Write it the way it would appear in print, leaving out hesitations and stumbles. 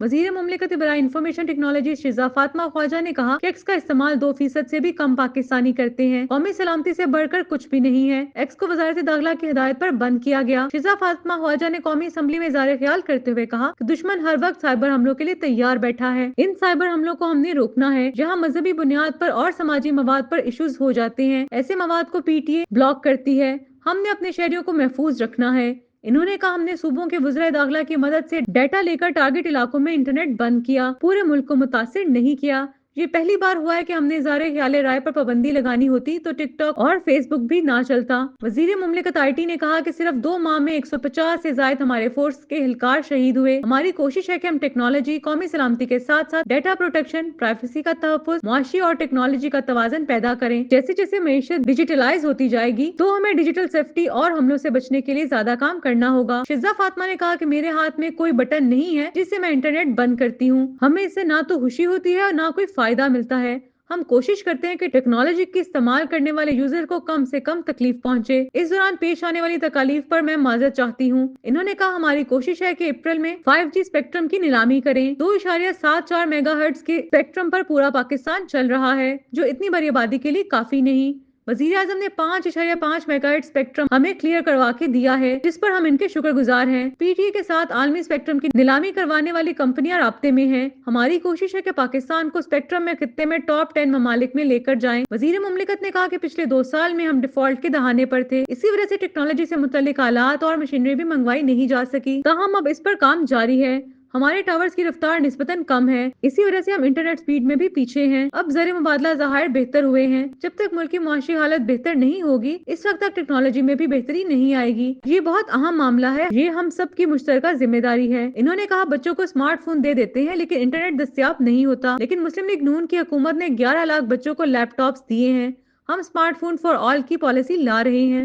वजीर मुमलिकत बराए information technology शिजा Fatima Khwaja ने कहा कि एक्स का इस्तेमाल 2% से भी कम पाकिस्तानी करते हैं। कौमी सलामती से बढ़कर कुछ भी नहीं है। एक्स को वजारत दाखिला की हिदायत पर बंद किया गया। शिजा फातिमा ख्वाजा ने कौमी असम्बली में इज़हार ख्याल करते हुए कहा कि दुश्मन हर वक्त साइबर हमलों के लिए तैयार बैठा है। इन साइबर हमलों को हमने रोकना है। जहाँ मजहबी बुनियाद पर और समाजी मवाद पर इश्यूज हो जाते हैं, ऐसे मवाद को पीटीए ब्लॉक करती है। हमने अपने शहरियों को महफूज रखना है। इन्होंने कहा हमने सूबों के वज़राए दाखिला की मदद से डाटा लेकर टारगेट इलाकों में इंटरनेट बंद किया, पूरे मुल्क को मुतासिर नहीं किया। ये पहली बार हुआ है कि हमने इज़हार ख्याल राय पर पाबंदी लगानी होती तो टिकटॉक और फेसबुक भी ना चलता। वजीर मुमलिकत आईटी ने कहा कि सिर्फ 2 माह में 150 से ज्यादा हमारे फोर्स के एहलकार शहीद हुए। हमारी कोशिश है कि हम टेक्नोलॉजी, कौमी सलामती के साथ साथ डाटा प्रोटेक्शन, प्राइवेसी का तहफ़्फ़ुज़, मुआशी और टेक्नोलॉजी का तवाज़न पैदा करें। जैसे जैसे मईशत डिजिटलाइज होती जाएगी तो हमें डिजिटल सेफ्टी और हमलों से बचने के लिए ज्यादा काम करना होगा। शिजा फातिमा ने कहा कि मेरे हाथ में कोई बटन नहीं है जिससे मैं इंटरनेट बंद करती हूँ। हमें इससे ना तो खुशी होती है और ना कोई फायदा मिलता है। हम कोशिश करते हैं कि टेक्नोलॉजी के इस्तेमाल करने वाले यूजर को कम से कम तकलीफ पहुंचे। इस दौरान पेश आने वाली तकालीफ पर मैं माजरत चाहती हूँ। इन्होंने कहा हमारी कोशिश है कि अप्रैल में 5G स्पेक्ट्रम की नीलामी करें। 2.74 मेगाहर्ट्ज के स्पेक्ट्रम पर पूरा पाकिस्तान चल रहा है, जो इतनी बड़ी आबादी के लिए काफी नहीं। वजीर आजम ने 5.5 मेगाहर्ट्ज स्पेक्ट्रम हमें क्लियर करवा के दिया है, जिस पर हम इनके शुक्रगुजार हैं। पीटीए के साथ आलमी स्पेक्ट्रम की नीलामी करवाने वाली कंपनियां राब्ते में हैं। हमारी कोशिश है कि पाकिस्तान को स्पेक्ट्रम में खित्ते में टॉप 10 ममालिक में लेकर जाएं। वजीर मुमलिकत ने कहा कि पिछले 2 साल में हम डिफॉल्ट के दहाने पर थे, इसी वजह से टेक्नोलॉजी से मुतल्लिक आलात और मशीनरी भी मंगवाई नहीं जा सकी। ताहम अब इस पर काम जारी है। हमारे टावर्स की रफ्तार निस्बतन कम है, इसी वजह से हम इंटरनेट स्पीड में भी पीछे हैं। अब ज़र मुबादला ज़ाहिर बेहतर हुए हैं। जब तक मुल्क की मुआशी हालत बेहतर नहीं होगी, इस वक्त तक टेक्नोलॉजी में भी बेहतरी नहीं आएगी। ये बहुत अहम मामला है, ये हम सब की मुश्तरका जिम्मेदारी है। इन्होंने कहा बच्चों को स्मार्टफोन दे देते हैं लेकिन इंटरनेट दस्तयाब नहीं होता। लेकिन मुस्लिम लीग नून की हुकूमत ने 11 लाख बच्चों को लैपटॉप्स दिए हैं। हम स्मार्टफोन फॉर ऑल की पॉलिसी ला रहे हैं।